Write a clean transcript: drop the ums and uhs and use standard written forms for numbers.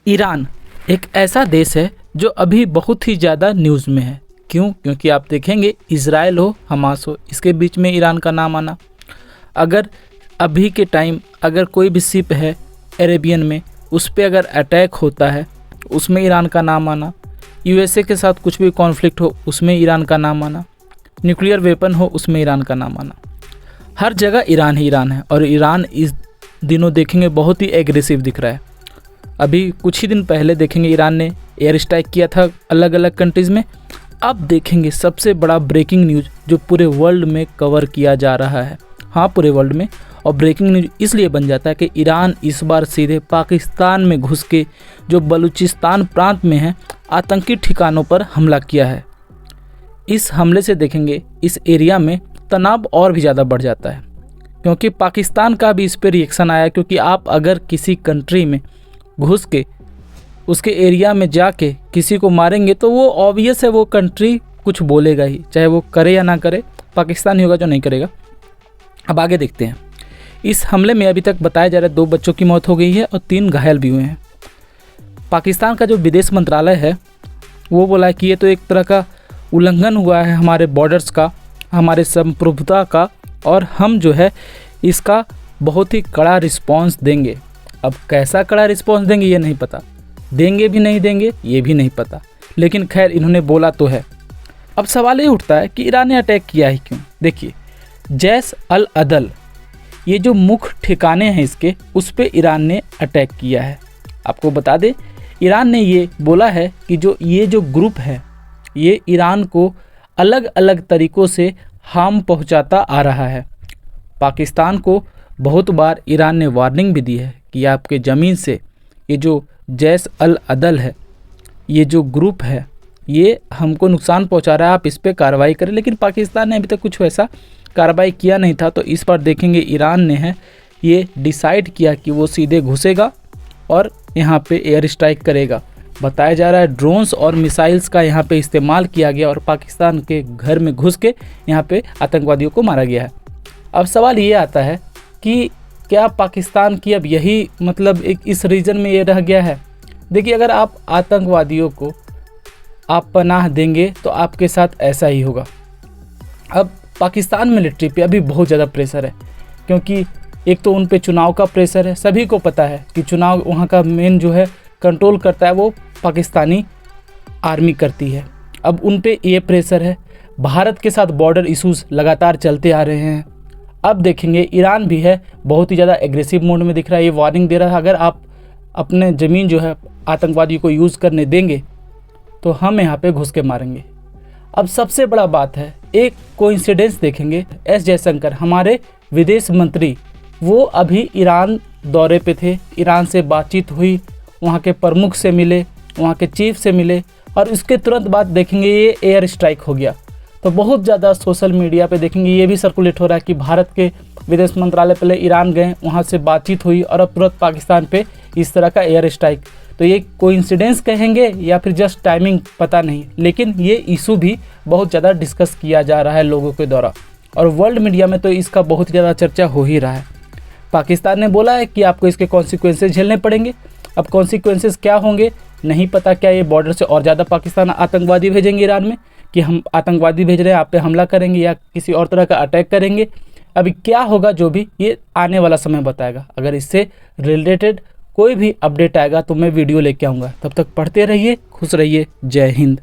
Iran एक ऐसा देश है जो अभी बहुत ही ज़्यादा न्यूज़ में है। क्यों? क्योंकि आप देखेंगे इजराइल हो हमास हो, इसके बीच में ईरान का नाम आना। अगर अभी के टाइम अगर कोई भी शिप है अरेबियन में, उस पर अगर अटैक होता है उसमें ईरान का नाम आना। यूएसए के साथ कुछ भी कॉन्फ्लिक्ट हो उसमें ईरान का नाम आना। न्यूक्लियर वेपन हो उसमें ईरान का नाम आना। हर जगह ईरान ही ईरान है। और ईरान इस दिनों देखेंगे बहुत ही एग्रेसिव दिख रहा है। अभी कुछ ही दिन पहले देखेंगे ईरान ने एयर स्ट्राइक किया था अलग अलग कंट्रीज़ में। अब देखेंगे सबसे बड़ा ब्रेकिंग न्यूज़ जो पूरे वर्ल्ड में कवर किया जा रहा है। हाँ, पूरे वर्ल्ड में। और ब्रेकिंग न्यूज़ इसलिए बन जाता है कि ईरान इस बार सीधे पाकिस्तान में घुस के जो बलूचिस्तान प्रांत में है आतंकी ठिकानों पर हमला किया है। इस हमले से देखेंगे इस एरिया में तनाव और भी ज़्यादा बढ़ जाता है, क्योंकि पाकिस्तान का भी इस पर रिएक्शन आया। क्योंकि आप अगर किसी कंट्री में घुस के उसके एरिया में जाके किसी को मारेंगे तो वो ऑब्वियस है, वो कंट्री कुछ बोलेगा ही, चाहे वो करे या ना करे। पाकिस्तान ही होगा जो नहीं करेगा। अब आगे देखते हैं। इस हमले में अभी तक बताया जा रहा है 2 बच्चों की मौत हो गई है और 3 घायल भी हुए हैं। पाकिस्तान का जो विदेश मंत्रालय है वो बोला है कि ये तो एक तरह का उल्लंघन हुआ है हमारे बॉर्डर्स का, हमारे संप्रभुता का, और हम जो है इसका बहुत ही कड़ा रिस्पॉन्स देंगे। अब कैसा कड़ा रिस्पॉन्स देंगे ये नहीं पता, देंगे भी नहीं देंगे ये भी नहीं पता, लेकिन खैर इन्होंने बोला तो है। अब सवाल ये उठता है कि ईरान ने अटैक किया ही क्यों। देखिए, जैश अल अदल ये जो मुख्य ठिकाने हैं इसके, उस पे ईरान ने अटैक किया है। आपको बता दें, ईरान ने ये बोला है कि ये जो ग्रुप है ये ईरान को अलग अलग तरीक़ों से हार्म पहुंचाता आ रहा है। पाकिस्तान को बहुत बार ईरान ने वार्निंग भी दी है कि आपके ज़मीन से ये जो जैश अल अदल है, ये जो ग्रुप है, ये हमको नुकसान पहुंचा रहा है, आप इस पे कार्रवाई करें। लेकिन पाकिस्तान ने अभी तक कुछ वैसा कार्रवाई किया नहीं था। तो इस बार देखेंगे ईरान ने है ये डिसाइड किया कि वो सीधे घुसेगा और यहाँ पे एयर स्ट्राइक करेगा। बताया जा रहा है ड्रोन्स और मिसाइल्स का यहाँ पे इस्तेमाल किया गया और पाकिस्तान के घर में घुस के यहाँ पे आतंकवादियों को मारा गया है। अब सवाल ये आता है कि क्या पाकिस्तान की अब यही मतलब एक इस रीजन में ये रह गया है। देखिए, अगर आप आतंकवादियों को आप पनाह देंगे तो आपके साथ ऐसा ही होगा। अब पाकिस्तान मिलिट्री पे अभी बहुत ज़्यादा प्रेशर है, क्योंकि एक तो उन पे चुनाव का प्रेशर है। सभी को पता है कि चुनाव वहाँ का मेन जो है कंट्रोल करता है वो पाकिस्तानी आर्मी करती है। अब उन पे ये प्रेशर है। भारत के साथ बॉर्डर इश्यूज़ लगातार चलते आ रहे हैं। अब देखेंगे ईरान भी है बहुत ही ज़्यादा एग्रेसिव मोड में दिख रहा है। ये वार्निंग दे रहा है, अगर आप अपने ज़मीन जो है आतंकवादियों को यूज़ करने देंगे तो हम यहाँ पे घुस के मारेंगे। अब सबसे बड़ा बात है, एक कोइंसिडेंस देखेंगे, एस जयशंकर हमारे विदेश मंत्री वो अभी ईरान दौरे पे थे। ईरान से बातचीत हुई, वहाँ के प्रमुख से मिले, वहाँ के चीफ से मिले, और इसके तुरंत बाद देखेंगे ये एयर स्ट्राइक हो गया। तो बहुत ज़्यादा सोशल मीडिया पे देखेंगे ये भी सर्कुलेट हो रहा है कि भारत के विदेश मंत्रालय पहले ईरान गए, वहाँ से बातचीत हुई और अब तुरंत पाकिस्तान पे इस तरह का एयर स्ट्राइक। तो ये कोइंसिडेंस कहेंगे या फिर जस्ट टाइमिंग, पता नहीं, लेकिन ये इशू भी बहुत ज़्यादा डिस्कस किया जा रहा है लोगों के द्वारा, और वर्ल्ड मीडिया में तो इसका बहुत ज़्यादा चर्चा हो ही रहा है। पाकिस्तान ने बोला है कि आपको इसके कॉन्सिक्वेंसेस झेलने पड़ेंगे। अब कॉन्सिक्वेंसेस क्या होंगे नहीं पता। क्या ये बॉर्डर से और ज़्यादा पाकिस्तान आतंकवादी भेजेंगे ईरान में कि हम आतंकवादी भेज रहे हैं, आप पे हमला करेंगे या किसी और तरह का अटैक करेंगे। अभी क्या होगा जो भी ये आने वाला समय बताएगा। अगर इससे रिलेटेड कोई भी अपडेट आएगा तो मैं वीडियो लेके आऊँगा। तब तक पढ़ते रहिए, खुश रहिए। जय हिंद।